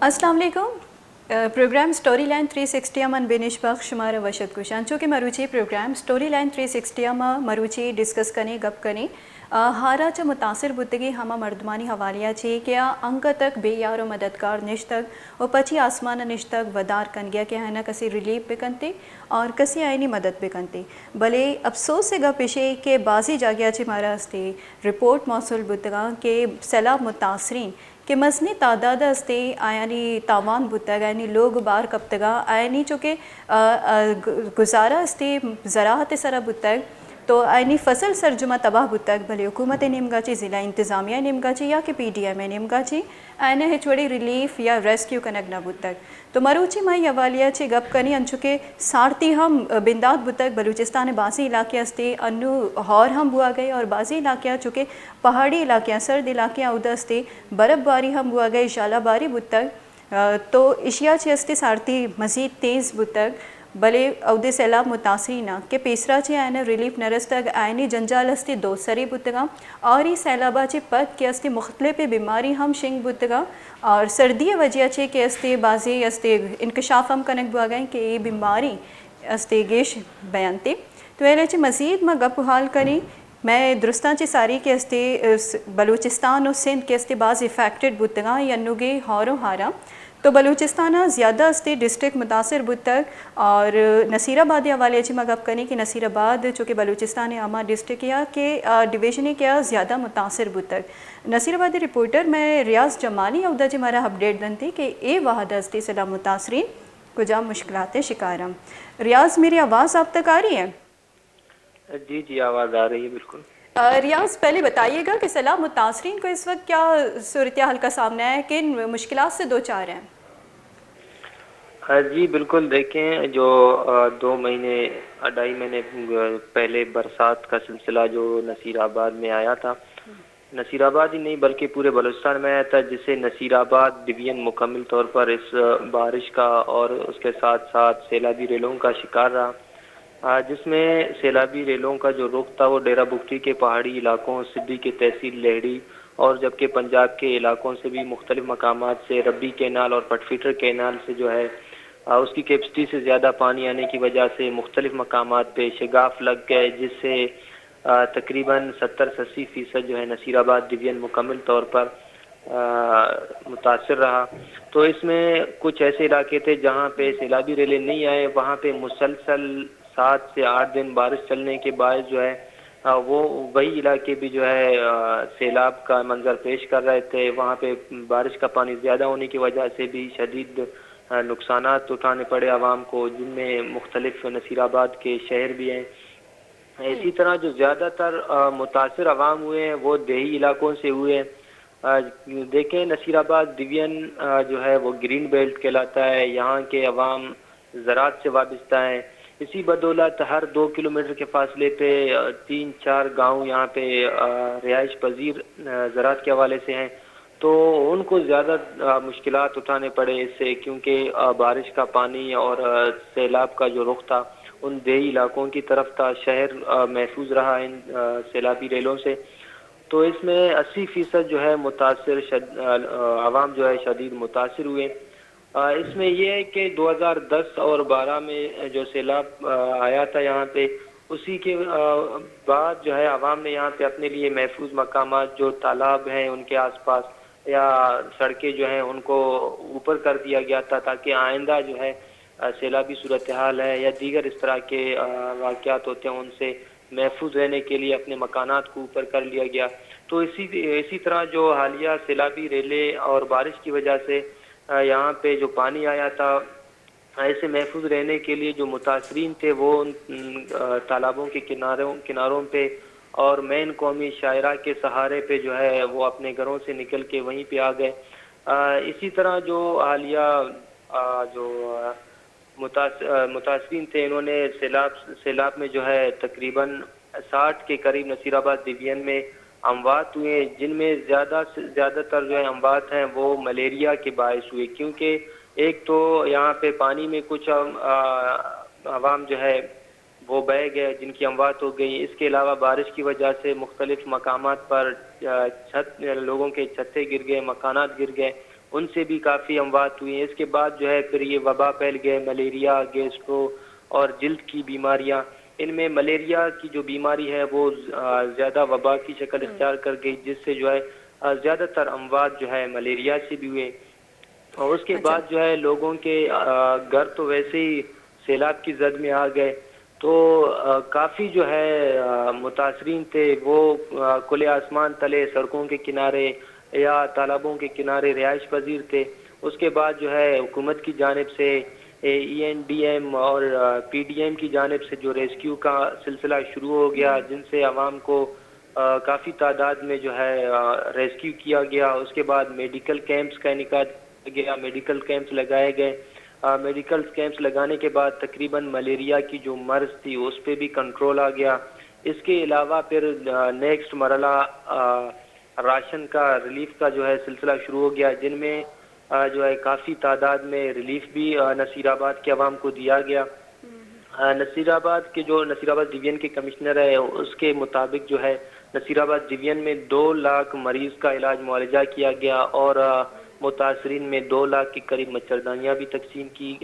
अस्सलाम वालेकुम। Programme story line 360 मन बेनिश बख्श शुमारा वशद कुशान चूँकि मरुची प्रोग्राम स्टोरी लाइन 360 मरुची डिस्कस कने गप कने हारा च मुतासिर बुद्दगी हमा मर्दमानी हवालिया छे क्या अंक तक बेयारो मददगार निश तक और पची आसमान निश तक वदार कन गया क्या है ना कसी रिलीफ बिकनते और कसी आईनी मदद बिकनते भले अफसोस से गपिशे के बाजी जागिया छे मारा हस्ते रिपोर्ट मौसूल बुद्दगा के सैलाब मुतासरीन कि मसनी तादाद हस्ते आयानी तावान बुतग यानी लोग बार कप्तगा आयानी चूँकि गुजारा हस्ते ज़राहत सरा बुतग तो आयनी फसल सरजुमा तबाह बुतक भले हुकूमत निमगाची ज़िला इंतज़ामिया निमगाची या कि PDM निमगाची आयने हिचवड़ी रिलीफ या रेस्क्यू कनक न बुतक तो मरूची माई अवालिया चे गप कनी अंचुके सारती हम बिंदाद बुतक बलूचिस्तान बासी इलाके हस्ते अन्नु हौर हम बुआ गए और बासी इलाके चुके पहाड़ी इलाके सर्द इलाके उदस्ते बर्फ़बारी हम बुआ गए शालाबारी बुतक तो इशिया चे हस्ते सारती मज़ीद तेज़ बुतक भले अवधि सैलाब मुतासरीना के पेसरा चे आयन रिलीफ नरस्तग आयनी जंजाल हस्ती दो सरी बुतगा और ही सैलाबा चे पद के हस्ती मुख्तलिफ बीमारी हम शिंग बुतगा और सर्दी वजह चे के हस्ते बाजी हस्ते इंकशाफ हम कनक बुआ गए कि ये बीमारी हस्ते गेश बयानते तो एले चे मज़ीद में गप हाल करी मैं दुरुस्तान चे सारी के हस्ते बलूचिस्तान और सिंध के हस्ते बाज़ इफेक्टेड बुतगा यन्नुगे हौरो हारा तो बलूचिस्तान ज़्यादा हस्ते डिस्ट्रिक्ट मुतासर बुतक और नसीराबाद हवाले ची मगब कनी कि नसीराबाद चूँकि बलूचिस्तान आमा डिस्ट्रिक्ट या के डिवीजन क्या ज़्यादा मुतासर बुतक नसीराबाद रिपोर्टर मैं रियाज जमाली अवदा जी मारा अपडेट दन थी कि ए वाहद हस्ते सला मुतासरीन कुजा मुश्किलात शिकारम। रियाज मेरी आवाज़ आप तक आ रही है? जी जी आवाज़ आ रही है बिल्कुल। रियाज पहले बताइएगा कि सैलाब मुतासरीन को इस वक्त क्या सूरत हाल का सामना है, किन मुश्किलात से दो चार हैं? जी बिल्कुल, देखें जो 2 महीने 2.5 महीने पहले बरसात का सिलसिला जो नसीराबाद में आया था, नसीराबाद ही नहीं बल्कि पूरे बलूचिस्तान में आया था, जिससे नसीराबाद डिवीजन मुकम्मल तौर पर इस बारिश का और उसके साथ साथ सैलाबी रेलों का शिकार रहा, जिसमें सैलाबी रेलों का जो रुख था वो डेरा बुगटी के पहाड़ी इलाकों, सिद्दी के तहसील लहड़ी और जबकि पंजाब के इलाकों से भी मुख्तलिफ मकामात से रब्बी कैनाल और पटफिटर कैनाल से जो है उसकी कैपेसिटी से ज़्यादा पानी आने की वजह से मुख्तलिफ मकामात पे शगाफ लग गए, जिससे तकरीबन 70-80% जो है नसीराबाद डिवीजन मुकम्मल तौर पर मुतासर रहा। तो इसमें कुछ ऐसे इलाके थे जहाँ पे सैलाबी रेलें नहीं आए, वहाँ पे मुसलसल 7 से 8 दिन बारिश चलने के बाद जो है वो वही इलाके भी जो है सैलाब का मंजर पेश कर रहे थे। वहाँ पे बारिश का पानी ज़्यादा होने की वजह से भी शदीद नुकसानात उठाने पड़े आवाम को, जिनमें मुख्तलिफ नसीराबाद के शहर भी हैं। इसी तरह जो ज़्यादातर मुतासर आवाम हुए हैं वो देही इलाकों से हुए हैं। देखें नसीराबाद डिवीजन जो है वो ग्रीन बेल्ट कहलाता है, यहाँ के अवाम ज़राअत से वाबस्ता हैं। इसी बदौलत हर 2 किलोमीटर के फासले पे 3-4 गांव यहाँ पे रिहाइश पजीर ज़राअत के हवाले से हैं, तो उनको ज़्यादा मुश्किलात उठाने पड़े इससे, क्योंकि बारिश का पानी और सैलाब का जो रुख था उन देही इलाकों की तरफ था। शहर महफूज रहा इन सैलाबी रेलों से। तो इसमें 80% जो है मुतासर आवाम जो है शदीद मुतासर हुए। इसमें यह है कि 2010 और 12 में जो सैलाब आया था यहाँ पे, उसी के बाद जो है आवाम ने यहाँ पे अपने लिए महफूज मकामात जो तालाब हैं उनके आसपास या सड़कें जो हैं उनको ऊपर कर दिया गया था, ताकि आइंदा जो है सैलाबी सूरत हाल है या दीगर इस तरह के वाक़यात होते हैं उनसे महफूज रहने के लिए अपने मकानात को ऊपर कर लिया गया। तो इसी तरह जो हालिया सैलाबी रेले और बारिश की वजह से यहाँ पे जो पानी आया था, ऐसे महफूज रहने के लिए जो मुतासरीन थे वो उन तालाबों के किनारों पे और मेन कौमी शायरा के सहारे पे जो है वो अपने घरों से निकल के वहीं पे आ गए। इसी तरह जो हालिया जो मुतासरीन थे, इन्होंने सैलाब में जो है तकरीबन 60 के करीब नसीराबाद डिवीजन में अमवात हुए, जिनमें ज़्यादातर जो है अमवात हैं वो मलेरिया के बायस हुए, क्योंकि एक तो यहाँ पे पानी में कुछ आवाम जो है वो बह गए जिनकी अमवात हो गई। इसके अलावा बारिश की वजह से मुख्तलिफ मकामात पर लोगों के छत्ते गिर गए, मकानात गिर गए, ان سے بھی کافی اموات ہوئی ہیں. اس کے بعد جو ہے پھر یہ وبا پھیل گئے, ملیریا, گیسٹرو اور جلد کی بیماریاں. ان میں ملیریا کی جو بیماری ہے وہ زیادہ وبا کی شکل اختیار کر گئی, جس سے جو ہے زیادہ تر اموات جو ہے ملیریا سے بھی ہوئے. اور اس کے بعد جو ہے لوگوں کے گھر تو ویسے ہی سیلاب کی زد میں آ گئے, تو کافی جو ہے متاثرین تھے وہ کھلے آسمان تلے, سڑکوں کے کنارے یا تالابوں کے کنارے رہائش پذیر تھے. اس کے بعد جو ہے حکومت کی جانب سے ENDM اور PDM کی جانب سے جو ریسکیو کا سلسلہ شروع ہو گیا, جن سے عوام کو کافی تعداد میں جو ہے ریسکیو کیا گیا. اس کے بعد میڈیکل کیمپس کا انعقاد گیا, میڈیکل کیمپس لگائے گئے. میڈیکل کیمپس لگانے کے بعد تقریباً ملیریا کی جو مرض تھی اس پہ بھی کنٹرول آ گیا. اس کے علاوہ پھر نیکسٹ مرحلہ راشن کا ریلیف کا جو ہے سلسلہ شروع ہو گیا, جن میں جو ہے کافی تعداد میں ریلیف بھی نصیر آباد کے عوام کو دیا گیا. نصیر آباد کے جو نصیر آباد ڈویژن کے کمشنر ہے اس کے مطابق جو ہے نصیر آباد ڈویژن میں 2 لاکھ مریض کا علاج معالجہ کیا گیا, اور متاثرین میں 2 لاکھ کے قریب مچھردانیاں بھی تقسیم کی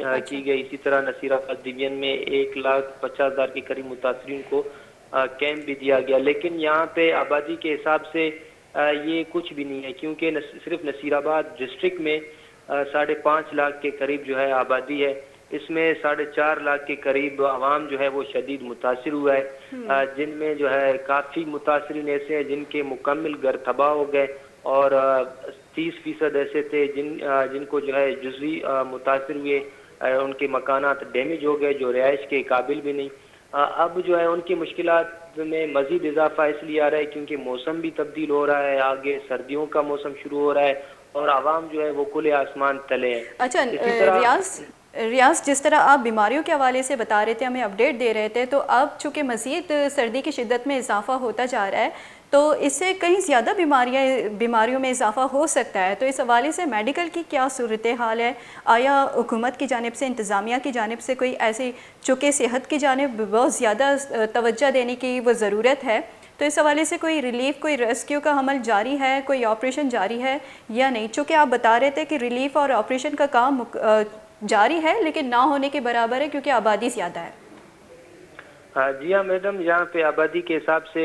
گئی. اسی طرح نصیر آباد ڈویژن میں 1,50,000 کے قریب متاثرین کو کیمپ بھی دیا گیا. لیکن یہاں پہ آبادی کے حساب سے یہ کچھ بھی نہیں ہے, کیونکہ صرف نصیر آباد ڈسٹرکٹ میں 5.5 لاکھ کے قریب جو ہے آبادی ہے. اس میں 4.5 لاکھ کے قریب عوام جو ہے وہ شدید متاثر ہوا ہے, جن میں جو ہے کافی متاثرین ایسے ہیں جن کے مکمل گھر تباہ ہو گئے, اور 30% ایسے تھے جن کو جو ہے جزوی متاثر ہوئے, ان کے مکانات ڈیمیج ہو گئے جو رہائش کے قابل بھی نہیں. اب جو ہے ان کی مشکلات میں مزید اضافہ اس لیے آ رہا ہے کیونکہ موسم بھی تبدیل ہو رہا ہے, آگے سردیوں کا موسم شروع ہو رہا ہے, اور عوام جو ہے وہ کھلے آسمان تلے ہیں. اچھا ریاض, جس طرح آپ بیماریوں کے حوالے سے بتا رہے تھے, ہمیں اپڈیٹ دے رہے تھے, تو اب چونکہ مزید سردی کی شدت میں اضافہ ہوتا جا رہا ہے تو اس سے کہیں زیادہ بیماریوں میں اضافہ ہو سکتا ہے. تو اس حوالے سے میڈیکل کی کیا صورتحال ہے؟ آیا حکومت کی جانب سے, انتظامیہ کی جانب سے کوئی ایسی, چونکہ صحت کی جانب بہت زیادہ توجہ دینے کی وہ ضرورت ہے, تو اس حوالے سے کوئی ریلیف, کوئی ریسکیو کا عمل جاری ہے, کوئی آپریشن جاری ہے یا نہیں؟ چونکہ آپ بتا رہے تھے کہ ریلیف اور آپریشن کا کام جاری ہے لیکن نہ ہونے کے برابر ہے کیونکہ آبادی زیادہ ہے. جی ہاں میڈم, یہاں پہ آبادی کے حساب سے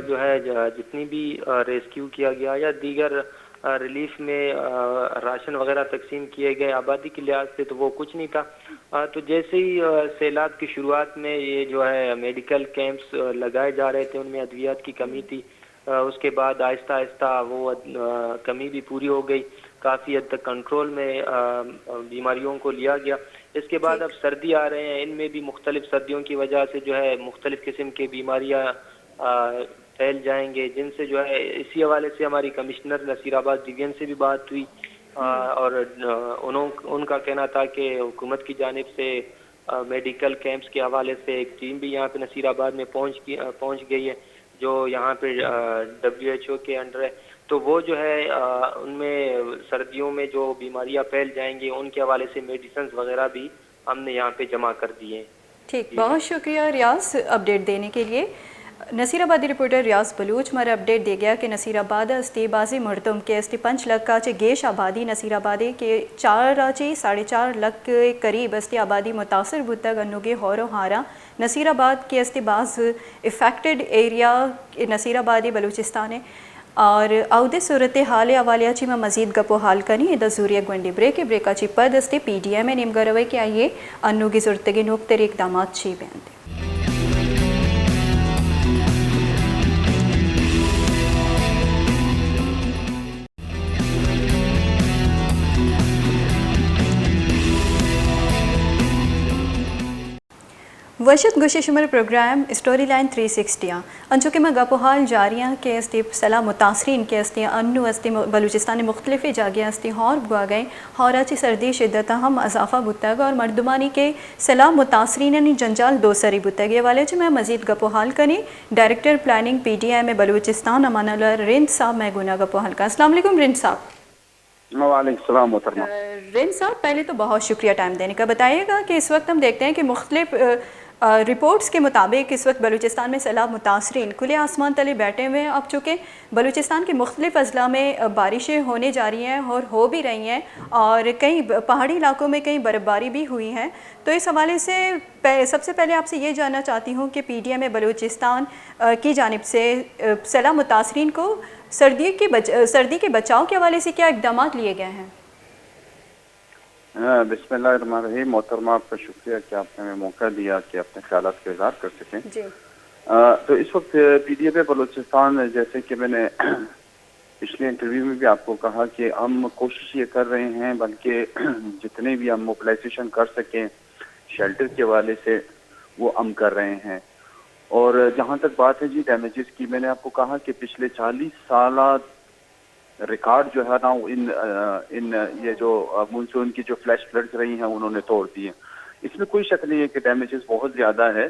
جو ہے جتنی بھی ریسکیو کیا گیا یا دیگر ریلیف میں راشن وغیرہ تقسیم کیے گئے, آبادی کے لحاظ سے تو وہ کچھ نہیں تھا. تو جیسے ہی سیلاب کی شروعات میں یہ جو ہے میڈیکل کیمپس لگائے جا رہے تھے, ان میں ادویات کی کمی تھی. اس کے بعد آہستہ آہستہ وہ کمی بھی پوری ہو گئی, کافی حد تک کنٹرول میں بیماریوں کو لیا گیا. اس کے بعد اب سردی آ رہے ہیں, ان میں بھی مختلف سردیوں کی وجہ سے جو ہے مختلف قسم کے بیماریاں پھیل جائیں گے, جن سے جو ہے اسی حوالے سے ہماری کمشنر نصیر آباد ڈویژن سے بھی بات ہوئی, اور ان کا کہنا تھا کہ حکومت کی جانب سے میڈیکل کیمپس کے حوالے سے ایک ٹیم بھی یہاں پہ نصیر آباد میں پہنچ گئی ہے جو یہاں پہ WHO کے انڈر ہے. تو وہ جو ہے ان میں سردیوں میں جو بیماریاں پھیل جائیں گی ان کے حوالے سے میڈیسنز وغیرہ بھی ہم نے یہاں پہ جمع کر دیے ہیں. ٹھیک, بہت شکریہ ریاض اپڈیٹ دینے کے لیے. نصیر آبادی رپورٹر ریاض بلوچ ہمارا اپڈیٹ دے گیا کہ نصیر آباد استی بازی مردم کے استی 5 لاکھ کا گیش آبادی نصیر آبادی کے 4.5 لاکھ کے قریب استی آبادی متاثر بودتا گنوگے ہورو ہارا نصیر آباد کے استی باز افیکٹڈ ایریا نصیر آبادی بلوچستان ہے. اور عہدے صورتحال حوالے چی میں مزید گپو حال کنی دا زوریہ گونڈی بریکا چی پد استی PDM میں نیم گروے کے آئیے انو کی زورتگی نوکتر اقدامات چی بیان دے. وشت گوشی شمر پروگرام اسٹوری لائن 360 انچو کہ میں گپو حال جاریاں کے استی سلا متاثرین کے استی انو استی بلوچستان مختلف جاگیاں استی ہور گوا گئے ہورا چی سردی شدت ہم اضافہ بتا گا اور مردمانی کے سلا متاثرین جنجال 2 سری بتا گئے والے چی میں مزید گپو حال کنی director planning PDM Balochistan Aman Ullah رند صاحب میں گناہ گپو حال کا. السلام علیکم رند صاحب. وعلیکم السلام محترمہ. رند صاحب پہلے تو بہت شکریہ ٹائم دینے کا. بتائیے گا کہ اس وقت ہم دیکھتے ہیں کہ مختلف रिपोर्ट्स के मुताबिक इस वक्त बलूचिस्तान में सैलाब मुतासरीन खुले आसमान तले बैठे हुए हैं। अब चूँकि बलूचिस्तान के मुख्तलिफ़ अजला में बारिशें होने जा रही हैं और हो भी रही हैं, और कई पहाड़ी इलाकों में कई बर्फ़बारी भी हुई है। तो इस हवाले से सबसे पहले आपसे ये जानना चाहती हूँ कि PDM बलूचिस्तान की जानिब से सैलाब मुतासरीन को सर्दी के बचाव के हवाले से क्या इक़दाम लिए गए हैं? बिस्मिल्लाहिर्रहमानिर्रहीम। मोहतरमा, आपका शुक्रिया कि आपने हमें मौका दिया कि अपने ख्यालात का इज़हार कर सकें। जी। तो इस वक्त PDM बलूचिस्तान, जैसे कि मैंने पिछले इंटरव्यू में भी आपको कहा कि हम कोशिश ये कर रहे हैं, बल्कि जितने भी हम मोबिलाइजेशन कर सकें शेल्टर के हवाले से वो हम कर रहे हैं। और जहाँ तक बात है जी डैमेजेस की, मैंने आपको कहा कि पिछले 40 साल रिकॉर्ड जो है ना इन ये जो मानसून की जो फ्लैश फ्लड्स रही हैं उन्होंने तोड़ दिए। इसमें कोई शक नहीं है कि डैमेजेस बहुत ज़्यादा है,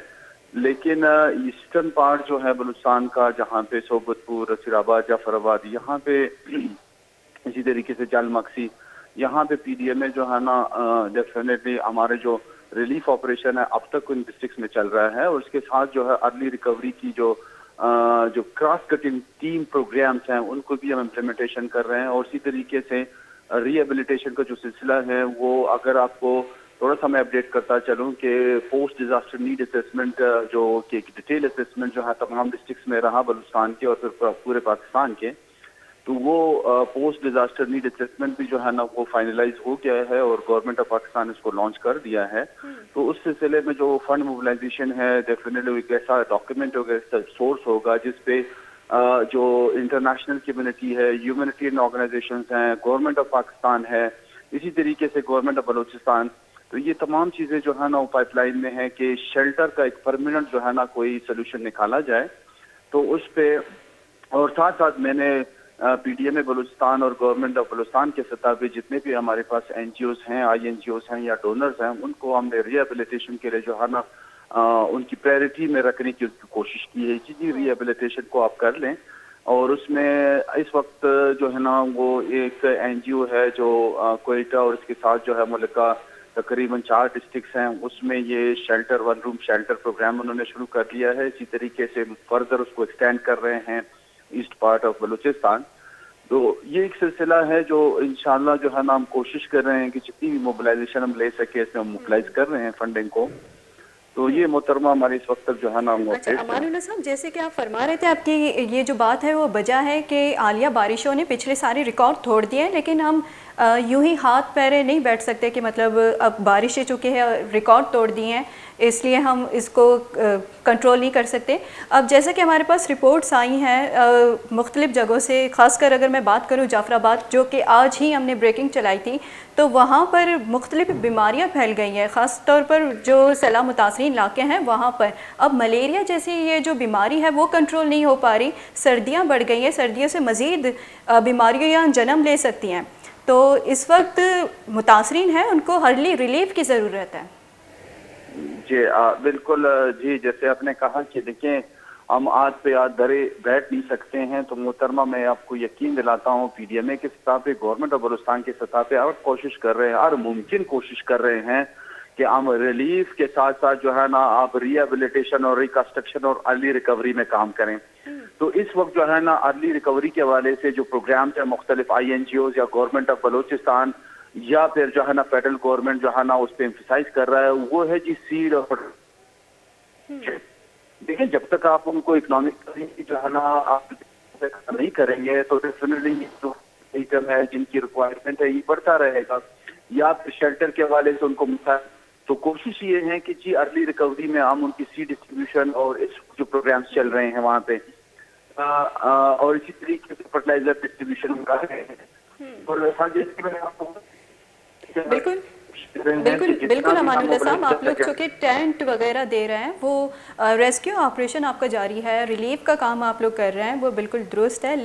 लेकिन ईस्टर्न पार्ट जो है बलूचिस्तान का, जहाँ पे सोबतपुर, नसीराबाद, जाफराबाद, यहाँ पे इसी तरीके से जलमक्सी, यहाँ पे PDM जो है ना डेफिनेटली हमारे जो रिलीफ ऑपरेशन है अब तक उन डिस्ट्रिक्ट्स में चल रहा है। और उसके साथ जो है अर्ली रिकवरी की जो क्रॉस कटिंग टीम प्रोग्राम्स हैं उनको भी हम इम्प्लीमेंटेशन कर रहे हैं। और इसी तरीके से रिहेबिलिटेशन का जो सिलसिला है वो, अगर आपको थोड़ा सा मैं अपडेट करता चलूँ कि पोस्ट डिजास्टर नीड असेसमेंट जो कि एक डिटेल असेसमेंट जो है तमाम डिस्ट्रिक्ट्स में रहा बलूचिस्तान के और फिर पूरे पाकिस्तान के, तो वो पोस्ट डिजास्टर नीड असेसमेंट भी जो है ना वो फाइनलाइज हो गया है और गवर्नमेंट ऑफ पाकिस्तान इसको लॉन्च कर दिया है। तो उस सिलसिले में जो फंड मोबिलाइजेशन है डेफिनेटली एक ऐसा डॉक्यूमेंट होगा, ऐसा सोर्स होगा जिसपे जो इंटरनेशनल कम्युनिटी है, ह्यूमैनिटेरियन ऑर्गेनाइजेशंस हैं, गवर्नमेंट ऑफ पाकिस्तान है, इसी तरीके से गवर्नमेंट ऑफ बलूचिस्तान, तो ये तमाम चीज़ें जो है ना वो पाइपलाइन में है कि शेल्टर का एक परमानेंट जो है ना कोई सोल्यूशन निकाला जाए। तो उस पे और साथ साथ मैंने PDM बलूचिस्तान और गवर्नमेंट ऑफ बलूचिस्तान के सतह पे जितने भी हमारे पास NGOs हैं, INGOs हैं या डोनर्स हैं, उनको हमने रिहेबिलिटेशन के लिए जो है ना उनकी प्रायोरिटी में रखने की कोशिश की है कि रिहेबिलिटेशन को आप कर लें। और उसमें इस वक्त जो है ना वो एक NGO है जो कोयटा और इसके साथ जो है मुल्क का तकरीबन 4 डिस्ट्रिक्ट्स हैं, उसमें ये शेल्टर, 1 रूम शेल्टर प्रोग्राम उन्होंने शुरू कर दिया है। इसी तरीके से फर्दर उसको एक्सटेंड कर रहे हैं ईस्ट पार्ट ऑफ बलूचिस्तान। तो ये एक सिलसिला है जो इंशाल्लाह जो है ना हम कोशिश कर रहे हैं कि जितनी भी मोबिलाइजेशन हम ले सके इसमें हम मोबिलाइज कर रहे हैं फंडिंग को। तो ये मोहतरमा हमारी इस वक्त तक जो है ना। अच्छा अमानुल्लाह साहब, जैसे कि आप फरमा रहे थे, आपकी ये जो बात है वो वजह है कि आलिया बारिशों ने पिछले सारे रिकॉर्ड तोड़ दिए हैं, लेकिन हम यूं ही हाथ पैरे नहीं बैठ सकते कि मतलब अब बारिशें चुके हैं, रिकॉर्ड तोड़ दिए हैं, इसलिए हम इसको कंट्रोल नहीं कर सकते। अब जैसे कि हमारे पास रिपोर्ट्स आई हैं मुख्तलिफ़ जगहों से, ख़ासकर अगर मैं बात करूं जाफराबाद, जो कि आज ही हमने ब्रेकिंग चलाई थी, तो वहाँ पर मुख्तलिफ़ बीमारियाँ फैल गई हैं, ख़ास तौर पर जो सैलाब मुतासरीन इलाके हैं वहाँ पर। अब मलेरिया जैसी ये जो बीमारी है वो कंट्रोल नहीं हो पा रही, सर्दियाँ बढ़ गई हैं, सर्दियों से मज़ीद बीमारियाँ जन्म ले सकती हैं। तो इस वक्त मुतासरीन हैं उनको अर्ली रिलीफ की ज़रूरत है। जी बिल्कुल जी, जैसे आपने कहा कि देखें हम आज पे आज धरे बैठ नहीं सकते हैं, तो मोहतरमा मैं आपको यकीन दिलाता हूँ PDM के सतह पे, गवर्नमेंट ऑफ बलूचिस्तान के सतह पे और कोशिश कर रहे हैं, हर मुमकिन कोशिश कर रहे हैं कि हम रिलीफ के साथ साथ जो है ना आप रिहेबिलिटेशन और रिकंस्ट्रक्शन और अर्ली रिकवरी में काम करें। तो इस वक्त जो है ना अर्ली रिकवरी के हवाले से जो प्रोग्राम्स हैं मुख्तलिफ INGOs या गवर्नमेंट ऑफ बलूचिस्तान या फिर जो है ना फेडरल गवर्नमेंट जो है ना उस पर एम्फसाइज कर रहा है, वो है जी सीड और देखिए जब तक आप उनको इकोनॉमिक जो है ना आप नहीं करेंगे तो डेफिनेटली जो इनकम है जिनकी रिक्वायरमेंट है ये बढ़ता रहेगा, या फिर शेल्टर के हवाले से उनको मिलता है। तो कोशिश ये है कि जी अर्ली रिकवरी में हम उनकी सीड डिस्ट्रीब्यूशन और इस जो प्रोग्राम्स चल रहे हैं वहाँ पे और इसी तरीके से फर्टिलाइजर डिस्ट्रीब्यूशन कर रहे हैं। और हाँ जैसे मैंने आपको बिल्कुल बिल्कुल बिल्कुल अमानुल्लाह साहब, आप लोग चूँकि टेंट वगैरह दे रहे हैं, वो रेस्क्यू ऑपरेशन आपका जारी है, रिलीफ का काम आप लोग कर रहे हैं, वो बिल्कुल दुरुस्त है,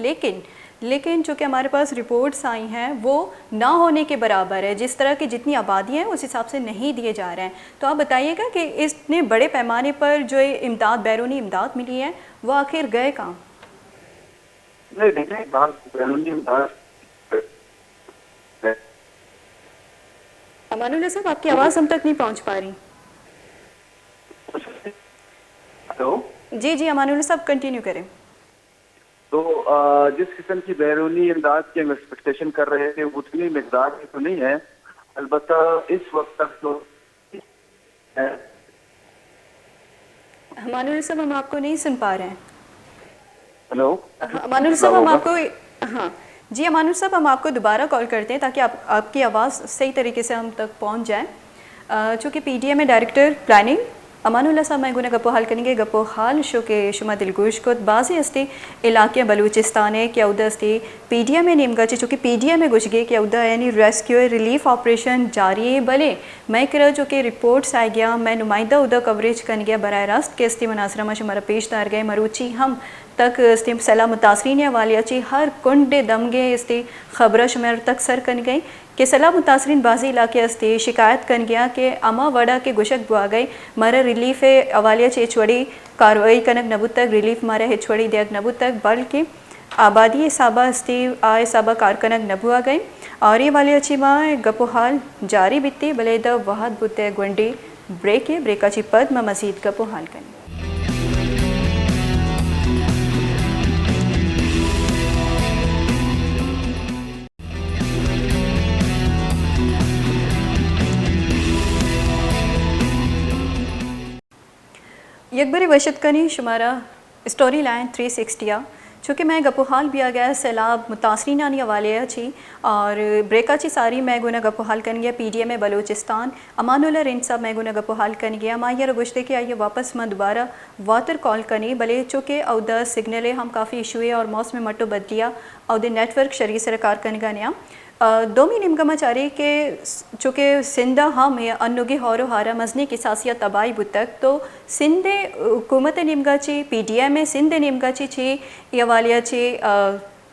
लेकिन चूँकि हमारे पास रिपोर्ट्स आई हैं वो ना होने के बराबर है। जिस तरह की जितनी आबादी है उस हिसाब से नहीं दिए जा रहे हैं। तो आप बताइएगा कि इतने बड़े पैमाने पर जो इमदाद, बैरूनी इमदाद मिली है, वो आखिर गए कहाँ? नहीं देखिए बैरूनी इमदाद अमानुल्लाह साहब, आपकी आवाज़ हम तक नहीं पहुंच पा रही। हेलो। जी जी अमानुल्लाह साहब कंटिन्यू करें। तो जिस किस्म की बैरूनी इमदाद की हम एक्सपेक्टेशन कर रहे थे उतनी मकदार की तो नहीं है, अलबत्ता इस वक्त तक तो है। अमानुल्लाह साहब हम आपको नहीं सुन पा रहे हैं। हेलो। अमानुल्लाह साहब हम आपको, हाँ जी अमानुल्लाह साहब हम आपको दोबारा कॉल करते हैं ताकि आपकी आवाज़ सही तरीके से हम तक पहुंच जाए। चूँकि PDM में डायरेक्टर प्लानिंग अमानुल्लाह साहब मैं गुना गप्पो हाल करेंगे गप्पो हाल शो के शुमा दिलगोश को बाज़ी अस्ती इलाके बलूचिस्तान है क्या उदा अस्ती PDM में नेमगा चूँकि PDM में गुजगे क्या उदा यानी रेस्क्यू रिलीफ ऑपरेशन जारी है भले मैं करा जो कि रिपोर्ट्स आ गया मैं नुमाइंदा उदा कवरेज कर गया बराह रास्त के अस्ती मनासरा में शुमारा पेश दार गए मरूची हम तक इस्ती सला मुतासरीन वाली अच्छी हर कुंडे दमगे इस्ती खबर शुमार तक सर कन गई कि सला मुतासरीन बाजी इलाके अस्ती शिकायत कन गया कि अमा वड़ा के गुशक बुआ गई मरा रिलीफ अवालिया चेचवड़ी कार्रवाई कनक नबू तक रिलीफ मारा हेचवड़ी देख नबू तक बल्कि आबादी साबा अस्ती आए साबा कारकनक नबू आ गई और ये वाली अच्छी माँ गपो हाल जारी बित्ती भले द वहद बुद्ध गुंडी ब्रेक है ब्रेकाची पद में मजीद गपो हाल करें। यकबरी वशत कनी शुमारा स्टोरी लाइन 360 चूँकि मैं गपोहाल भी आ गया सैलाब मुतासरीन आने वाले अच्छी और ब्रेका ची सारी मैं गुना गपोहाल कर गया PDM में बलूचिस्तान अमानुल्लाह रिंद साहब मैं गुना गपोहाल कर गया माया गुश्ते के आइए वापस मैं दोबारा वाटर कॉल करनी भले चूँकि अवदा सिग्नल हम काफ़ी इशू है और मौसम मटो बदलिया अवदे नेटवर्क शरी सरकार कनगा नया दोमी निमगमाचारी के चूँकि सिंधा हम अन्नुगी हौरो हारा मजनी की सासिया तबाही बुतक तो सिंधे हुकूमत निमगाची PDM में सिंधे निमगाची छी यवालिया छी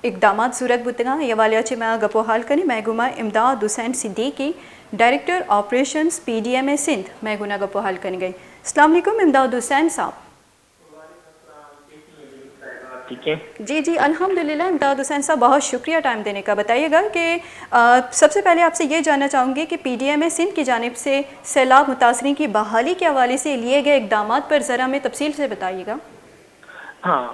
इकदामात सूरत बुतगा यवालिया छी मैं गपोहाल कनी मैं गुमा इमदाद Hussain Siddiqui director operations PDM में सिंध मैं गुना गपोहाल कनी गई। अस्सलाम वालेकुम इमदाद हुसैन साहब। ठीक है जी जी अल्हम्दुलिल्लाह इमदाद हुसैन साहब बहुत शुक्रिया टाइम देने का। बताइएगा कि सबसे पहले आपसे ये जानना चाहूँगी कि PDM में सिंध की जानिब से सैलाब मुतासरीन की बहाली के हवाले से लिए गए इकदामात पर ज़रा में तफसील से बताइएगा। हाँ,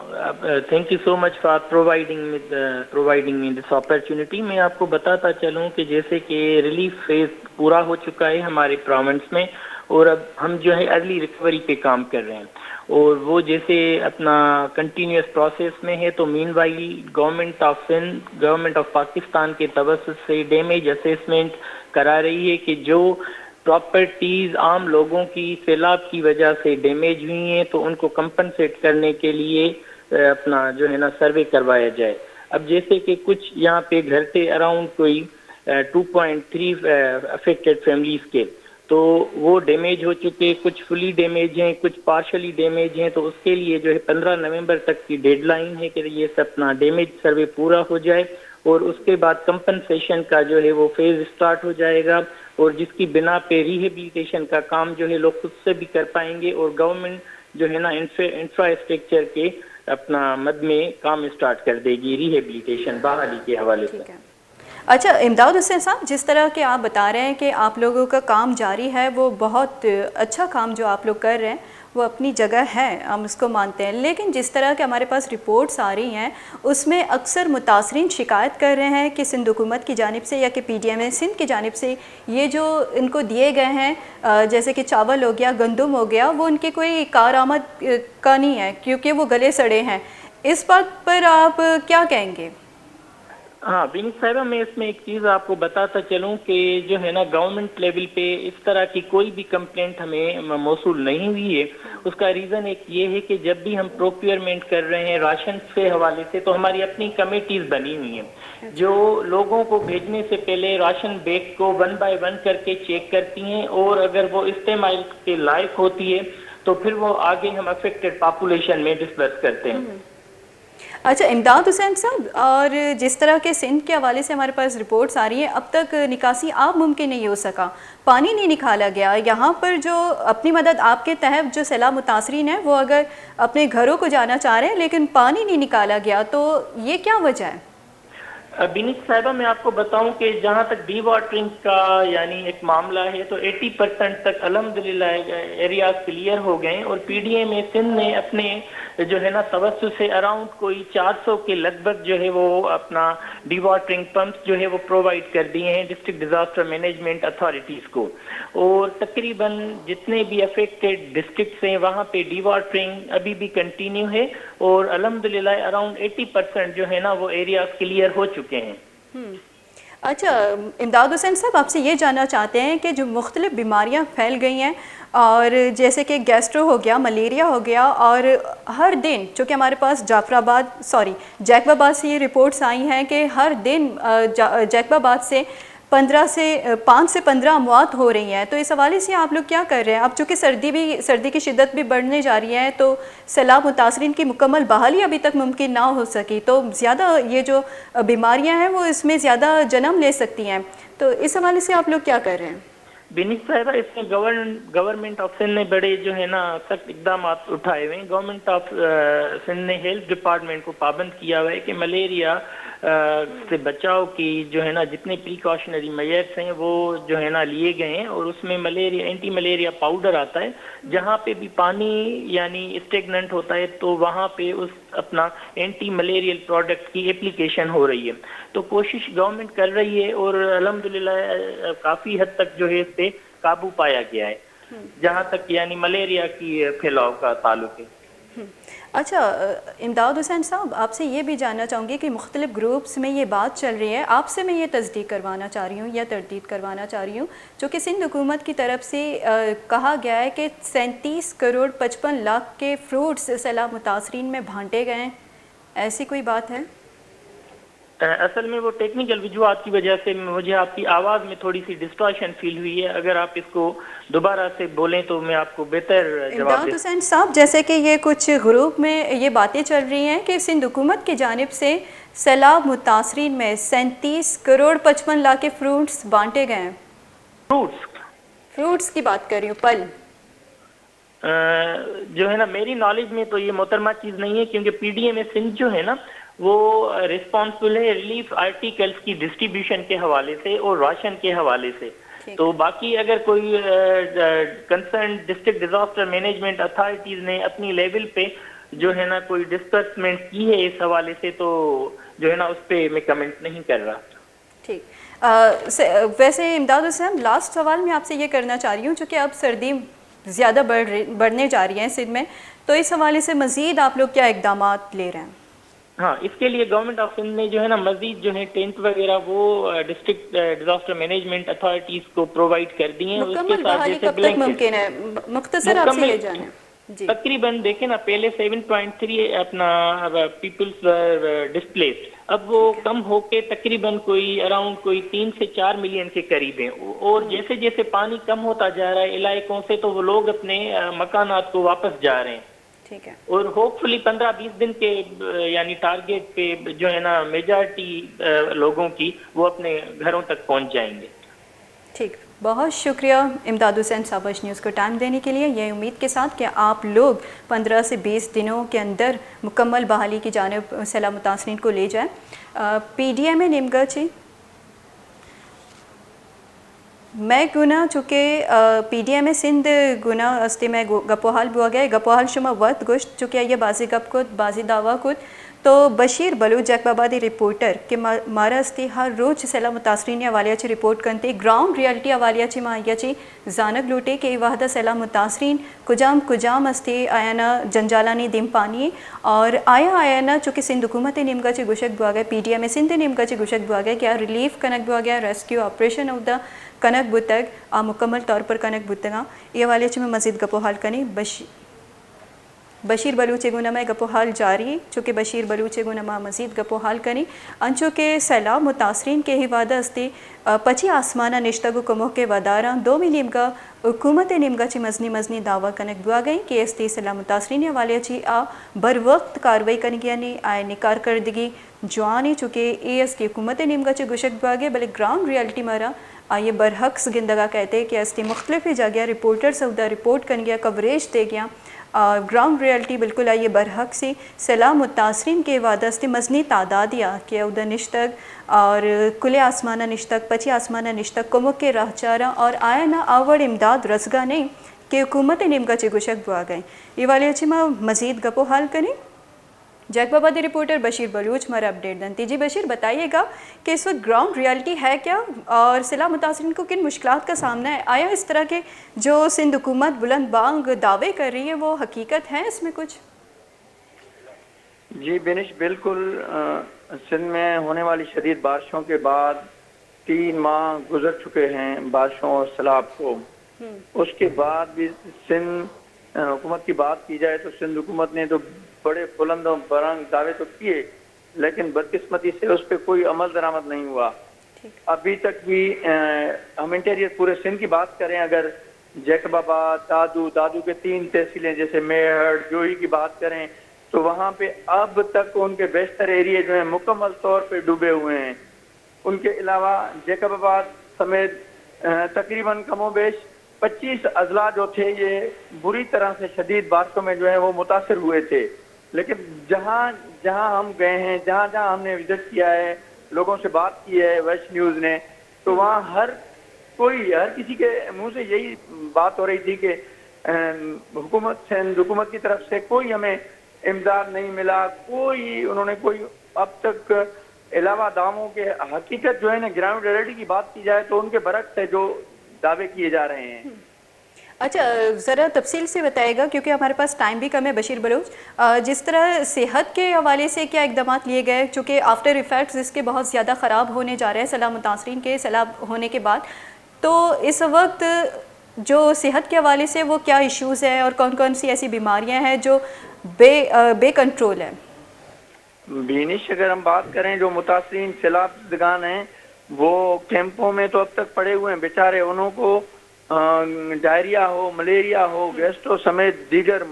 thank you so much for providing me this opportunity. मैं आपको बताता चलूँ कि जैसे कि रिलीफ फेज पूरा हो चुका है हमारे प्रोविंस में और अब हम जो है अर्ली रिकवरी पे काम कर रहे हैं और वो जैसे अपना कंटिन्यूस प्रोसेस में है। तो मीनवाइल गवर्नमेंट ऑफ पाकिस्तान के तवस्सुत से डैमेज असेसमेंट करा रही है कि जो प्रॉपर्टीज़ आम लोगों की सैलाब की वजह से डैमेज हुई हैं तो उनको कंपनसेट करने के लिए अपना जो है ना सर्वे करवाया जाए। अब जैसे कि कुछ यहाँ पे घर थे अराउंड कोई 2.3 अफेक्टेड फैमिलीज़ के, तो वो डैमेज हो चुके, कुछ फुली डैमेज हैं, कुछ पार्शली डैमेज हैं। तो उसके लिए जो है 15 नवंबर तक की डेडलाइन है कि ये सब अपना डैमेज सर्वे पूरा हो जाए और उसके बाद कंपनसेशन का जो है वो फेज स्टार्ट हो जाएगा और जिसकी बिना पे रिहेबिलिटेशन का काम जो है लोग खुद से भी कर पाएंगे और गवर्नमेंट जो है ना इंफ्रास्ट्रक्चर के अपना मद में काम स्टार्ट कर देगी रिहेबिलिटेशन बहाली के हवाले से। अच्छा इमदाद हुसैन साहब, जिस तरह के आप बता रहे हैं कि आप लोगों का काम जारी है, वो बहुत अच्छा काम जो आप लोग कर रहे हैं वो अपनी जगह है, हम उसको मानते हैं। लेकिन जिस तरह के हमारे पास रिपोर्ट्स आ रही हैं उसमें अक्सर मुतासरीन शिकायत कर रहे हैं कि सिंध हुकूमत की जानिब से या कि PDM सिंध की जानिब से ये जो इनको दिए गए हैं जैसे कि चावल हो गया, गंदम हो गया, वो उनकी कोई कारआमद का नहीं है क्योंकि वो गले सड़े हैं। इस बात पर आप क्या कहेंगे? हाँ विनीत साहिबा, मैं इसमें एक चीज़ आपको बताता चलूँ कि जो है ना गवर्नमेंट लेवल पे इस तरह की कोई भी कंप्लेंट हमें मौसूल नहीं हुई है। उसका रीज़न एक ये है कि जब भी हम प्रोक्योरमेंट कर रहे हैं राशन से हवाले से तो हमारी अपनी कमेटीज़ बनी हुई हैं जो लोगों को भेजने से पहले राशन बैग को 1 बाय 1 करके चेक करती हैं और अगर वो इस्तेमाल के लायक होती है तो फिर वो आगे हम अफेक्टेड पॉपुलेशन में डिस्बर्स करते हैं। अच्छा इमदाद हुसैन साहब, और जिस तरह के सिंध के हवाले से हमारे पास रिपोर्ट्स आ रही हैं, अब तक निकासी आप मुमकिन नहीं हो सका, पानी नहीं निकाला गया। यहाँ पर जो अपनी मदद आपके तहत जो सैलाब मुतासरीन है वो अगर अपने घरों को जाना चाह रहे हैं लेकिन पानी नहीं निकाला गया, तो ये क्या वजह है? بینک صاحبہ میں آپ کو بتاؤں کہ جہاں تک ڈی واٹرنگ کا یعنی ایک معاملہ ہے تو 80% تک الحمدللہ ایریاز کلیئر ہو گئے، اور پی ڈی ایم سندھ نے اپنے جو ہے نا توسط سے اراؤنڈ کوئی 400 کے لگ بھگ جو ہے وہ اپنا ڈی واٹرنگ پمپس جو ہے وہ پرووائڈ کر دیے ہیں ڈسٹرکٹ ڈیزاسٹر مینجمنٹ اتھارٹیز کو، اور تقریباً جتنے بھی افیکٹڈ ڈسٹرکٹس ہیں وہاں پہ ڈی واٹرنگ ابھی بھی کنٹینیو ہے، اور الحمدللہ اراؤنڈ 80% جو ہے نا وہ ایریاز کلیئر ہو چکے ہیں۔ اچھا امداد حسین صاحب، آپ سے یہ جاننا چاہتے ہیں کہ جو مختلف بیماریاں پھیل گئی ہیں، اور جیسے کہ گیسٹرو ہو گیا، ملیریا ہو گیا، اور ہر دن چونکہ ہمارے پاس جیکب آباد سے یہ رپورٹس آئی ہیں کہ ہر دن جیکب آباد سے 5 سے 15 اموات ہو رہی ہیں، تو اس حوالے سے آپ لوگ کیا کر رہے ہیں؟ اب چونکہ سردی کی شدت بھی بڑھنے جا رہی ہے، تو سیلاب متاثرین کی مکمل بحالی ابھی تک ممکن نہ ہو سکی، تو زیادہ یہ جو بیماریاں ہیں وہ اس میں زیادہ جنم لے سکتی ہیں، تو اس حوالے سے آپ لوگ کیا کر رہے ہیں؟ بینک صاحبہ اس میں گورنمنٹ آف سندھ نے بڑے جو ہے نا سخت اقدامات اٹھائے ہوئے ہیں۔ گورنمنٹ آف سندھ نے ہیلتھ ڈپارٹمنٹ کو پابند کیا ہوا ہے کہ ملیریا سے بچاؤ کی جو ہے نا جتنے پریکاشنری میئرس ہیں وہ جو ہے نا لیے گئے ہیں، اور اس میں ملیریا اینٹی ملیریا پاؤڈر آتا ہے، جہاں پہ بھی پانی یعنی اسٹیگننٹ ہوتا ہے تو وہاں پہ اس اپنا اینٹی ملیریل پروڈکٹ کی اپلیکیشن ہو رہی ہے، تو کوشش گورنمنٹ کر رہی ہے، اور الحمدللہ کافی حد تک جو ہے اس پہ قابو پایا گیا ہے جہاں تک یعنی ملیریا کی پھیلاؤ کا تعلق ہے۔ اچھا امداد حسین صاحب، آپ سے یہ بھی جاننا چاہوں گی کہ مختلف گروپس میں یہ بات چل رہی ہے، آپ سے میں یہ تصدیق کروانا چاہ رہی ہوں یا تردید کروانا چاہ رہی ہوں، جو کہ سندھ حکومت کی طرف سے کہا گیا ہے کہ 37 کروڑ 55 لاکھ کے فروٹس سیلاب متاثرین میں بھانٹے گئے ہیں، ایسی کوئی بات ہے؟ اصل میں وہ ٹیکنیکل وجوہات کی وجہ سے مجھے آپ کی آواز میں تھوڑی سی ڈسٹارشن فیل ہوئی ہے، اگر آپ اس کو دوبارہ سے بولیں تو میں آپ کو بہتر جواب امداد حسین صاحب، جیسے کہ یہ کچھ گروپ میں یہ باتیں چل رہی ہیں کہ سندھ حکومت کی جانب سے سیلاب متاثرین میں 37 کروڑ 55 لاکھ کے فروٹس بانٹے گئے ہیں۔ فروٹس کی بات کر رہی ہوں، پھل جو ہے نا میری نالج میں تو یہ محترمہ چیز نہیں ہے، کیونکہ پی ڈی ایم سندھ جو ہے نا وہ رسپانسبل ہے ریلیف آرٹیکلز کی ڈسٹریبیوشن کے حوالے سے اور راشن کے حوالے سے، تو باقی اگر کوئی concern district disaster management authorities نے اپنی لیول پہ جو ہے نا کوئی ڈسکسمنٹ کی ہے اس حوالے سے، تو جو ہے نا اس پہ میں کمنٹ نہیں کر رہا۔ ٹھیک، ویسے امداد حسین لاسٹ سوال میں آپ سے یہ کرنا چاہ رہی ہوں، چونکہ اب سردی زیادہ بڑھنے جا رہی ہیں سندھ میں، تو اس حوالے سے مزید آپ لوگ کیا اقدامات لے رہے ہیں؟ ہاں، اس کے لیے گورنمنٹ آف سندھ نے جو ہے نا مزید جو ہے ٹینٹ وغیرہ وہ ڈسٹرکٹ ڈیزاسٹر مینجمنٹ اتھارٹیز کو پرووائڈ کر دی ہیں۔ مکمل بحالی کب تک ممکن ہے؟ مختصر آپ سے یہ جانیں۔ جی تقریباً دیکھیں نا پہلے 7.3 اپنا پیپلز ڈسپلیسڈ، اب وہ کم ہو کے تقریباً کوئی اراؤنڈ کوئی 3 سے 4 ملین کے قریب ہیں، اور جیسے جیسے پانی کم ہوتا جا رہا ہے علاقوں سے تو وہ لوگ اپنے مکانات کو واپس جا رہے ہیں، ٹھیک ہے، اور ہوپ فلی 15-20 دن کے یعنی ٹارگیٹ پہ جو ہے نا میجارٹی لوگوں کی وہ اپنے گھروں تک پہنچ جائیں گے۔ ٹھیک، بہت شکریہ امداد حسین سابش نیوز کو ٹائم دینے کے لیے، یہ امید کے ساتھ کہ آپ لوگ 15 سے 20 دنوں کے اندر مکمل بحالی کی جانب سیلاب متاثرین کو لے جائیں۔ پی ڈی ایم نیمگا چی میں گنا چونکہ پی ڈی ایم سندھ گنا استے میں گپو حال بوا گئے گپو حال شما وقت گوشت چونکہ یہ بازی گپ کت بازی دعویٰ کت تو بشیر بلوچ جیکب آبادی رپورٹر کہ مارا استی ہر روز سیلاب متاثرین حوالیہ چی رپورٹ کرتے گراؤنڈ ریالٹی حوالیہ چی ماہیا چی زانگ لوٹے کہ واحدہ سیلاب متاثرین کجام استی آیانا جنجالانی دم پانی اور آیانا چونکہ سندھ حکومت نیمگا چی گوشک بوا گئے پی ڈی ایم سندھ نیمگا چی گوشک بوا گئے کیا ریلیف کنک بوا گیا ریسکیو آپریشن ہوتا کنک بتگ مکمل طور پر کنک بتگاں یہ والے چی میں مزید گپو حال کنی بشیر بلوچ گنا میں گپو حال جاری چونکہ بشیر بلوچ گنا میں مزید گپو حال کنی انچو کہ سیلاب متاثرین کے ہی وعدہ استی پچی آسمانہ نشتگو کمو کے وداراں 2 نیمگا حکومت نیمگا چی مزنی دعویٰ کنک بوا گئیں کہ استی سیلاب متاثرین حوالے چی بر وقت کاروائی کنگی یعنی آئے نکار کردگی جوانی چونکہ ایس کی حکومت نیمگا چی گوشک بوا گئے بلے گراؤنڈ ریالٹی مارا آئیے برحق گندگا کہتے کہ استی مختلف جگہ رپورٹر سودا رپورٹ کن گیا کوریج دے گیا ग्राउंड रियलिटी बिल्कुल आइए बरहक से सलाह मुतासरीन के वादस्ते मजनी तादादिया के उदा निश्तक और कुले आसमाना निश्तक पची आसमाना निश्तक कुमुक के राहचारा और आया ना आवड़ इमदाद रसगा नहीं कि हुकूमत निमका चिगुशक बुआ गए ये वाले अच्छी माँ मज़ीद गपो हाल करें। जैकबाबादी रिपोर्टर बशीर बलूच हमारा अपडेट दन। जी बशीर, बताइएगा कि इस वक्त ग्राउंड रियलिटी है क्या और सिला मुतासरीन को किन मुश्किलात का सामना है? आया इस तरह के जो सिंध हुकूमत बुलंद बांग दावे कर रही है वो हकीकत है इसमें कुछ? जी बेनिश, बिल्कुल सिंध में होने वाली शदीद बारिशों के बाद 3 माह गुजर चुके हैं बारिशों और सैलाब को। उसके बाद भी सिंध हुकूमत की बात की जाए तो सिंध हुकूमत ने तो बड़े बुलंद और बरंग दावे तो किए, लेकिन बदकिस्मती से उस पर कोई अमल दरामद नहीं हुआ। अभी तक भी हम इंटीरियर पूरे सिंध की बात करें, अगर जैकबाबाद, दादू के 3 तहसीलें जैसे मेहड़, जोही की बात करें तो वहाँ पे अब तक उनके बेशतर एरिया जो हैं मुकम्मल तौर पे डूबे हुए हैं। उनके अलावा जैकबाबाद समेत तकरीबन कमोबेश 25 अजला जो थे ये बुरी तरह से शदीद बारिशों में जो है वो मुतासर हुए थे। लेकिन जहाँ जहाँ हम गए हैं, जहाँ जहाँ हमने विजिट किया है, लोगों से बात की है वेस्ट न्यूज़ ने, तो वहाँ हर किसी के मुंह से यही बात हो रही थी कि हुकूमत की तरफ से कोई हमें इमदाद नहीं मिला, उन्होंने कोई अब तक अलावा दावों के हकीकत जो है ना ग्राउंड रियलिटी की बात की जाए तो उनके बरक्स है जो दावे किए जा रहे हैं। अच्छा, ज़रा तफसील से बताएगा क्योंकि हमारे पास टाइम भी कम है बशीर बलूच। जिस तरह सेहत के हवाले से क्या इकदाम लिए गए, चूँकि आफ्टर इफ़ेक्ट्स इसके बहुत ज़्यादा ख़राब होने जा रहे हैं सैलाब मुतासरीन के सैलाब होने के बाद, तो इस वक्त जो सेहत के हवाले से वो क्या इश्यूज़ हैं और कौन कौन सी ऐसी बीमारियाँ हैं जो बे कंट्रोल है? बीनिश, अगर हम बात करें जो मुतासरीन सैलाब ज़दगान हैं वो कैंपों में तो अब तक पड़े हुए हैं बेचारे, उन्हों को डायरिया हो, मलेरिया हो, गैस्ट्रो समेत दीगर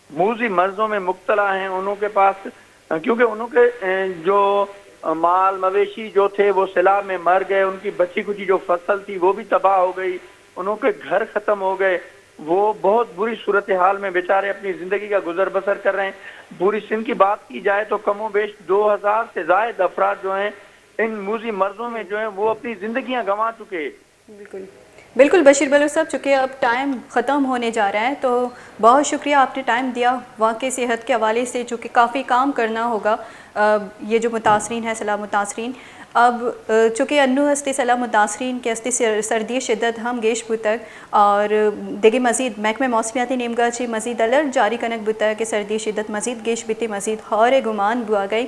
मूजी मर्जों में मुब्तला हैं। उन्हों के पास क्योंकि उन्हों के जो माल मवेशी जो थे वो सैलाब में मर गए, उनकी बची कुची जो फसल थी वो भी तबाह हो गई, उन्हों के घर ख़त्म हो गए, वो बहुत बुरी सूरत हाल में बेचारे अपनी ज़िंदगी का गुजर बसर कर रहे हैं। पूरी सिंध की बात की जाए तो कमोबेश 2000 से ज़ायद अफराद जो हैं इन मूजी मर्जों में जो है वो अपनी जिंदगियां गंवा चुके। बिल्कुल बशीर बलूच साहब, चूँकि अब टाइम ख़त्म होने जा रहा है तो बहुत शुक्रिया आपने टाइम दिया। वहाँ के सेहत के हवाले से चूँकि काफ़ी काम करना होगा ये जो मुतासरीन है सैलाब मुतासरीन, अब चूँकि अन्नू हस्ते सैलाब मुतासरीन के हस्ते सर्दी शिद्दत हम गेश बुतक और देगी मज़ीद महकमे मौसमियाती नेमगा ची मज़ीद अलर्ट जारी कनक बुतक के सर्दी शिद्दत मज़ीद गेश बिती मज़ीद हौर गुमान बुआ गई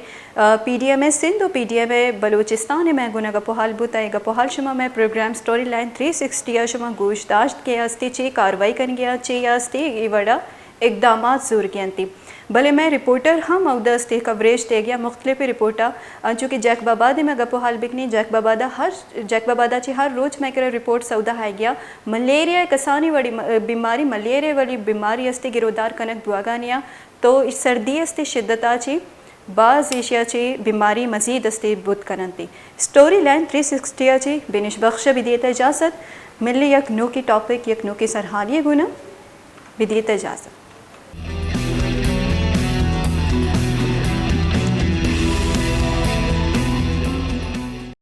PDM सिंध और PDM बलूचिस्तान में गुना गपोहाल बुता गपोहाल शुमा में प्रोग्राम स्टोरी लाइन 360 शुमा गोश्ताश्त के हस्ते चे कार्रवाई कन गया चे हस्ते ये बड़ा इकदाम ज़रूर कियांती भले मैं रिपोर्टर हम अवदस्ते कवरेज दे गया मुख्तलिफ रिपोर्टा चूँकि जैकबाबाद में गपो हाल बिकनी जैकबाबादा ची हर रोज़ मैं कर रिपोर्ट सौदा है गया मलेरिया कसानी वड़ी बीमारी मलेरिया वाली बीमारी हस्ते गिरोदार कनक दुआगानिया तो इस सर्दी हस्ते शिद्दता ची बाज़ एशिया ची बीमारी मज़ीद हस्ते बुत करनती स्टोरी लाइन 360 ची बेनिश बख्श विदियत इजाज़त मिलने यक नो की टॉपिक यक नो की सरहालिय गुना विदियत इजाज़त।